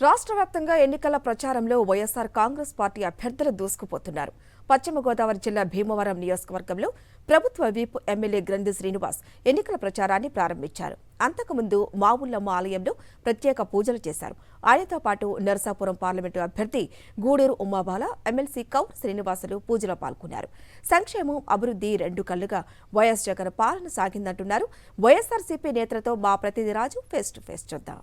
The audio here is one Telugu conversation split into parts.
రాష్ట్ర వ్యాప్తంగా ఎన్నికల ప్రచారంలో వైఎస్సార్ కాంగ్రెస్ పార్టీ అభ్యర్థులు దూసుకుపోతున్నారు. పశ్చిమ గోదావరి జిల్లా భీమవరం నియోజకవర్గంలో ప్రభుత్వ వీప్ ఎమ్మెల్యే గ్రంథి శ్రీనివాస్ ఎన్నికల ప్రచారాన్ని ప్రారంభించారు. అంతకుముందు మావుల్లమ్మ ఆలయంలో ప్రత్యేక పూజలు చేశారు. ఆయనతో పాటు నరసాపురం పార్లమెంటు అభ్యర్థి గూడూరు ఉమాబాల, ఎమ్మెల్సీ కౌర్ శ్రీనివాసులు పూజలో పాల్గొన్నారు. సంక్షేమం, అభివృద్ధి రెండు కళ్లుగా వైఎస్ జగన్ పాలన సాగిందంటున్నారు వైఎస్సార్సీపీ నేతలతో మా ప్రతినిధి రాజు ఫేస్ టు ఫేస్ చూద్దాం.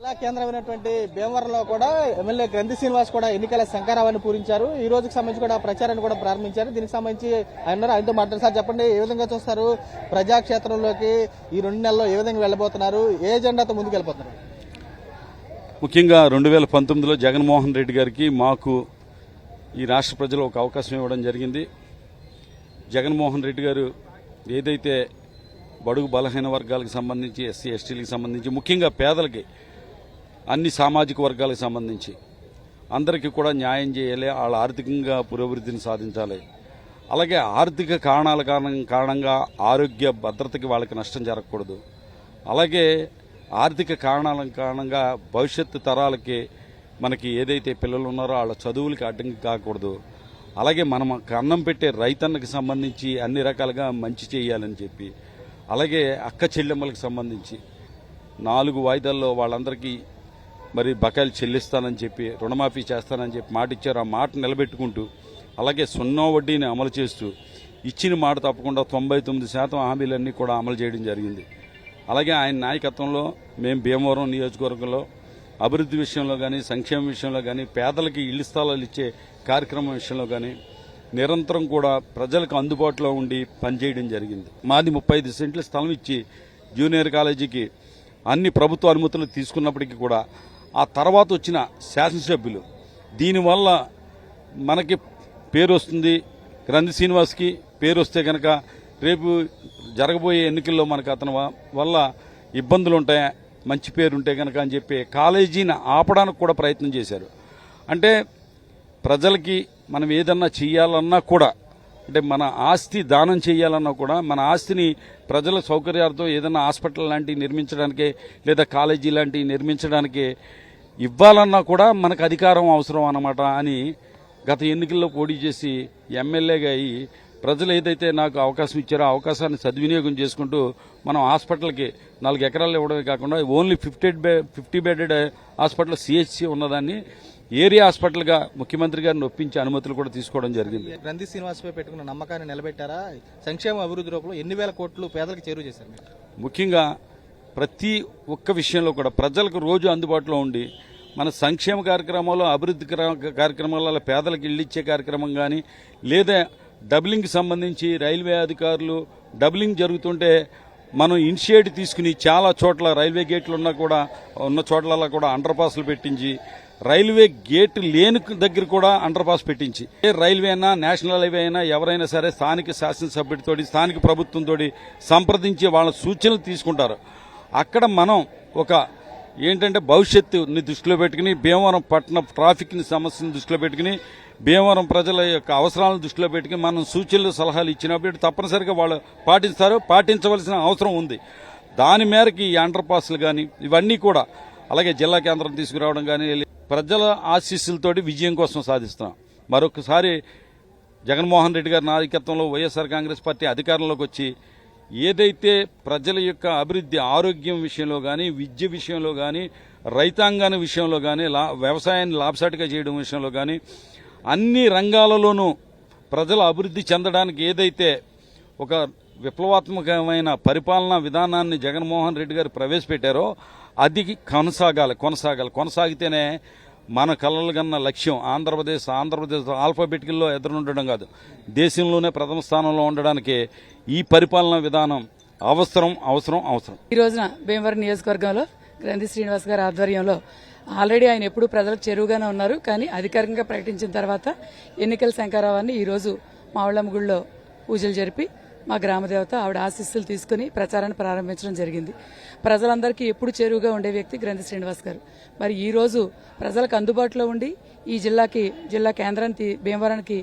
జిల్లా కేంద్రమైనటువంటి భీమవరంలో కూడా ఎమ్మెల్యే గ్రంథి శ్రీనివాస్ కూడా ఎన్నికల శంఖారావాన్ని పూరించారు. ఈ రోజుకి సంబంధించి కూడా ప్రచారాన్ని కూడా ప్రారంభించారు. దీనికి సంబంధించి ఆయనతో మాట్లాడారు. సార్ చెప్పండి, ఏ విధంగా చూస్తారు ప్రజాక్షేత్రంలోకి ఈ 2 నెలల్లో ఏ విధంగా వెళ్ళబోతున్నారు, ఏ ఎజెండాతో ముందుకు వెళ్ళిపోతున్నారు? ముఖ్యంగా 2019లో జగన్మోహన్ రెడ్డి గారికి మాకు ఈ రాష్ట్ర ప్రజలు ఒక అవకాశం ఇవ్వడం జరిగింది. జగన్మోహన్ రెడ్డి గారు ఏదైతే బడుగు బలహీన వర్గాలకు సంబంధించి, ఎస్సీ ఎస్టీలకు సంబంధించి, ముఖ్యంగా పేదలకి, అన్ని సామాజిక వర్గాలకు సంబంధించి అందరికీ కూడా న్యాయం చేయాలి, వాళ్ళ ఆర్థికంగా పురోభివృద్ధిని సాధించాలి. అలాగే ఆర్థిక కారణాల కారణంగా ఆరోగ్య భద్రతకి వాళ్ళకి నష్టం జరగకూడదు. అలాగే ఆర్థిక కారణాల కారణంగా భవిష్యత్తు తరాలకి మనకి ఏదైతే పిల్లలు ఉన్నారో వాళ్ళ చదువులకి అడ్డంకి కాకూడదు. అలాగే మనం అన్నం పెట్టే రైతన్నకి సంబంధించి అన్ని రకాలుగా మంచి చేయాలని చెప్పి, అలాగే అక్క చెల్లెమ్మలకు సంబంధించి 4 వాయిదాల్లో వాళ్ళందరికీ మరి బకాయిలు చెల్లిస్తానని చెప్పి, రుణమాఫీ చేస్తానని చెప్పి మాట ఇచ్చారు. ఆ మాట నిలబెట్టుకుంటూ, అలాగే 0 వడ్డీని అమలు చేస్తూ ఇచ్చిన మాట తప్పకుండా 99% హామీలన్నీ కూడా అమలు చేయడం జరిగింది. అలాగే ఆయన నాయకత్వంలో మేము భీమవరం నియోజకవర్గంలో అభివృద్ధి విషయంలో కానీ, సంక్షేమ విషయంలో కానీ, పేదలకి ఇళ్ల స్థలాలు ఇచ్చే కార్యక్రమం విషయంలో కానీ నిరంతరం కూడా ప్రజలకు అందుబాటులో ఉండి పనిచేయడం జరిగింది. మాది 35 సెంట్ల స్థలం ఇచ్చి జూనియర్ కాలేజీకి అన్ని ప్రభుత్వ అనుమతులు తీసుకున్నప్పటికీ కూడా ఆ తర్వాత వచ్చిన శాసనసభ్యులు దీనివల్ల మనకి పేరు వస్తుంది, గ్రంథి శ్రీనివాస్కి పేరు వస్తే కనుక రేపు జరగబోయే ఎన్నికల్లో మనకు అతని వల్ల ఇబ్బందులు ఉంటాయి, మంచి పేరు ఉంటే కనుక అని చెప్పి కాలేజీని ఆపడానికి కూడా ప్రయత్నం చేశారు. అంటే ప్రజలకి మనం ఏదన్నా చెయ్యాలన్నా కూడా, అంటే మన ఆస్తి దానం చేయాలన్నా కూడా, మన ఆస్తిని ప్రజల సౌకర్యార్థం ఏదన్నా హాస్పిటల్ లాంటివి నిర్మించడానికి లేదా కాలేజీ లాంటివి నిర్మించడానికి ఇవ్వాలన్నా కూడా మనకు అధికారం అవసరం అన్నమాట అని గత ఎన్నికల్లో పోటీ చేసి ఎమ్మెల్యేగా అయ్యి ప్రజలు ఏదైతే నాకు అవకాశం ఇచ్చారో ఆ అవకాశాన్ని సద్వినియోగం చేసుకుంటూ మనం హాస్పిటల్కి 4 ఎకరాలు ఇవ్వడమే కాకుండా ఓన్లీ 50 బెడెడ్ హాస్పిటల్ సిహెచ్సి ఉన్నదాన్ని ఏరియా హాస్పిటల్గా ముఖ్యమంత్రి గారిని ఒప్పించి అనుమతులు కూడా తీసుకోవడం జరిగింది. గ్రంథి శ్రీనివాస్పై పెట్టుకున్న నమ్మకాన్ని నిలబెట్టారా? సంక్షేమ అభివృద్ధి రూపంలో ఎన్ని వేల కోట్లు పేదలకు చేరువ చేశారు? ముఖ్యంగా ప్రతి ఒక్క విషయంలో కూడా ప్రజలకు రోజు అందుబాటులో ఉండి మన సంక్షేమ కార్యక్రమాలు, అభివృద్ధి కార్యక్రమాల, పేదలకు ఇళ్ళు ఇచ్చే కార్యక్రమం కానీ, లేదా డబ్లింగ్కి సంబంధించి రైల్వే అధికారులు డబ్లింగ్ జరుగుతుంటే మనం ఇనిషియేటివ్ తీసుకుని చాలా చోట్ల రైల్వే గేట్లు ఉన్న చోట్ల కూడా అండర్ పాస్లు పెట్టించి, రైల్వే గేట్ లేని దగ్గర కూడా అండర్ పాస్ పెట్టించి, రైల్వే అయినా నేషనల్ హైవే అయినా ఎవరైనా సరే స్థానిక శాసనసభ్యుడితో, స్థానిక ప్రభుత్వంతో సంప్రదించి వాళ్ళ సూచనలు తీసుకుంటారు. అక్కడ మనం ఒక ఏంటంటే భవిష్యత్తుని దృష్టిలో పెట్టుకుని, భీమవరం పట్టణ ట్రాఫిక్ని సమస్యను దృష్టిలో పెట్టుకుని, భీమవరం ప్రజల యొక్క అవసరాలను దృష్టిలో పెట్టుకుని మనం సూచనలు సలహాలు ఇచ్చినప్పుడు తప్పనిసరిగా వాళ్ళు పాటించవలసిన అవసరం ఉంది. దాని మేరకు ఈ అండర్ పాస్లు కానీ ఇవన్నీ కూడా, అలాగే జిల్లా కేంద్రం తీసుకురావడం కానీ ప్రజల ఆశీస్సులతోటి విజయం కోసం సాధిస్తున్నాం. మరొకసారి జగన్మోహన్ రెడ్డి గారి నాయకత్వంలో వైఎస్ఆర్ కాంగ్రెస్ పార్టీ అధికారంలోకి వచ్చి ఏదైతే ప్రజల యొక్క అభివృద్ధి, ఆరోగ్యం విషయంలో కానీ, విద్య విషయంలో కానీ, రైతాంగాన్ని విషయంలో కానీ, వ్యవసాయాన్ని లాభసాటిగా చేయడం విషయంలో కానీ, అన్ని రంగాలలోనూ ప్రజల అభివృద్ధి చెందడానికి ఏదైతే ఒక విప్లవాత్మకమైన పరిపాలనా విధానాన్ని జగన్మోహన్ రెడ్డి గారు ప్రవేశపెట్టారో అది కొనసాగితేనే మన కలలు కన్న లక్ష్యం ఆంధ్రప్రదేశ్ ఆల్ఫాబెటికల్లో ఎదురుండడం కాదు, దేశంలోనే ప్రథమ స్థానంలో ఉండడానికి ఈ పరిపాలనా విధానం అవసరం. ఈ రోజున భీమవరం నియోజకవర్గంలో గ్రంథి శ్రీనివాస్ గారి ఆధ్వర్యంలో ఆల్రెడీ ఆయన ఎప్పుడు ప్రజలకు చెరువుగానే ఉన్నారు, కానీ అధికారికంగా ప్రకటించిన తర్వాత ఎన్నికల శంఖారావాన్ని ఈరోజు మావుళ్ళమ్మ గుడిలో పూజలు జరిపి మా గ్రామదేవత ఆవిడ ఆశీస్సులు తీసుకుని ప్రచారాన్ని ప్రారంభించడం జరిగింది. ప్రజలందరికీ ఎప్పుడు చేరువుగా ఉండే వ్యక్తి గ్రంథి శ్రీనివాస్ గారు. మరి ఈ రోజు ప్రజలకు అందుబాటులో ఉండి ఈ భీమవరానికి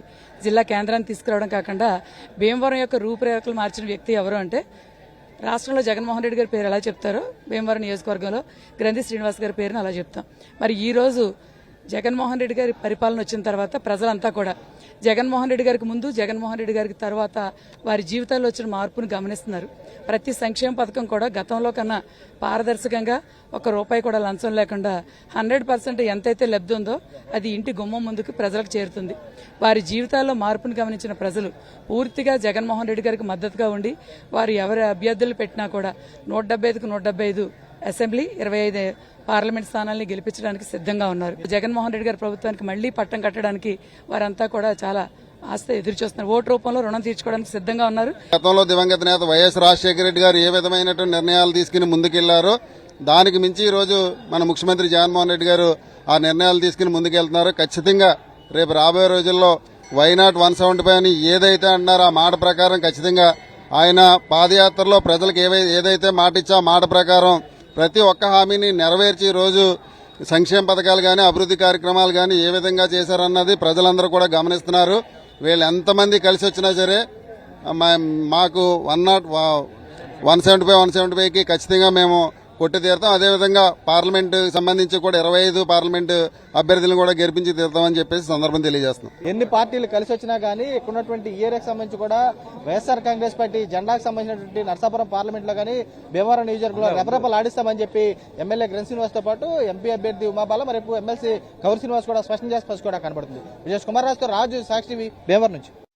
జిల్లా కేంద్రాన్ని తీసుకురావడం కాకుండా భీమవరం యొక్క రూపురేఖలు మార్చిన వ్యక్తి ఎవరు అంటే రాష్ట్రంలో జగన్మోహన్ రెడ్డి గారి పేరు ఎలా చెప్తారో భీమవరం నియోజకవర్గంలో గ్రంథి శ్రీనివాస్ గారి పేరును అలా చెప్తాం. మరి ఈ రోజు జగన్మోహన్ రెడ్డి గారి పరిపాలన వచ్చిన తర్వాత ప్రజలంతా కూడా జగన్మోహన్ రెడ్డి గారికి ముందు, జగన్మోహన్ రెడ్డి గారికి తర్వాత వారి జీవితాల్లో వచ్చిన మార్పును గమనిస్తున్నారు. ప్రతి సంక్షేమ పథకం కూడా గతంలో కన్నా పారదర్శకంగా ఒక రూపాయి కూడా లంచం లేకుండా 100% ఎంతైతే లబ్ధి ఉందో అది ఇంటి గుమ్మం ముందుకు ప్రజలకు చేరుతుంది. వారి జీవితాల్లో మార్పును గమనించిన ప్రజలు పూర్తిగా జగన్మోహన్ రెడ్డి గారికి మద్దతుగా ఉండి వారు ఎవరి అభ్యర్థులు పెట్టినా కూడా 175కు 175 అసెంబ్లీ 25 పార్లమెంట్ స్థానాల్ని గెలిపించడానికి సిద్ధంగా ఉన్నారు. జగన్మోహన్ రెడ్డి గారి ప్రభుత్వానికి మళ్లీ పట్టం కట్టడానికి వారంతా కూడా చాలా ఆస్తి ఎదురు చూస్తున్నారు. ఓటు రూపంలో రుణం తీర్చుకోవడానికి సిద్ధంగా ఉన్నారు. గతంలో దివంగత నేత వైఎస్ రాజశేఖర రెడ్డి గారు ఏ విధమైనటువంటి నిర్ణయాలు తీసుకుని ముందుకెళ్లారో దానికి మించి ఈ రోజు మన ముఖ్యమంత్రి జగన్మోహన్ రెడ్డి గారు ఆ నిర్ణయాలు తీసుకుని ముందుకెళ్తున్నారు. ఖచ్చితంగా రేపు రాబోయే రోజుల్లో వైనాట్ 175 అని ఏదైతే అన్నారో ఆ మాట ప్రకారం ఖచ్చితంగా ఆయన పాదయాత్రలో ప్రజలకు ఏదైతే మాట ఇచ్చా మాట ప్రకారం ప్రతి ఒక్క హామీని నెరవేర్చి రోజు సంక్షేమ పథకాలు కానీ అభివృద్ధి కార్యక్రమాలు కానీ ఏ విధంగా చేశారన్నది ప్రజలందరూ కూడా గమనిస్తున్నారు. వీళ్ళు ఎంతమంది కలిసి వచ్చినా సరే మాకు 175కి ఖచ్చితంగా మేము కొట్టి తీరుతాం. అదేవిధంగా పార్లమెంటు సంబంధించి కూడా 25 పార్లమెంటు అభ్యర్థులను కూడా గెలిపించి తీరుతామని చెప్పేసి సందర్భం తెలియజేస్తున్నాం. ఎన్ని పార్టీలు కలిసి వచ్చినా కానీ ఇక్కడ ఉన్నటువంటి ఈ ఏరియాకి సంబంధించి కూడా వైఎస్ఆర్ కాంగ్రెస్ పార్టీ జెండాకు సంబంధించినటువంటి నర్సాపురం పార్లమెంట్ లో కానీ భీమవరం నియోజకవర్గంలో రెపరెపలు ఆడిస్తామని చెప్పి ఎమ్మెల్యే గ్రంథి శ్రీనివాస్ తో పాటు ఎంపీ అభ్యర్థి ఉమాబాల మరియు ఎమ్మెల్సీ కౌరు శ్రీనివాస్ కూడా స్పష్టం చేసి కూడా కనబడుతుంది. విజయ్ కుమార్ రాజుతో రాజు సాక్షి టీవీ భీమవరం నుంచి.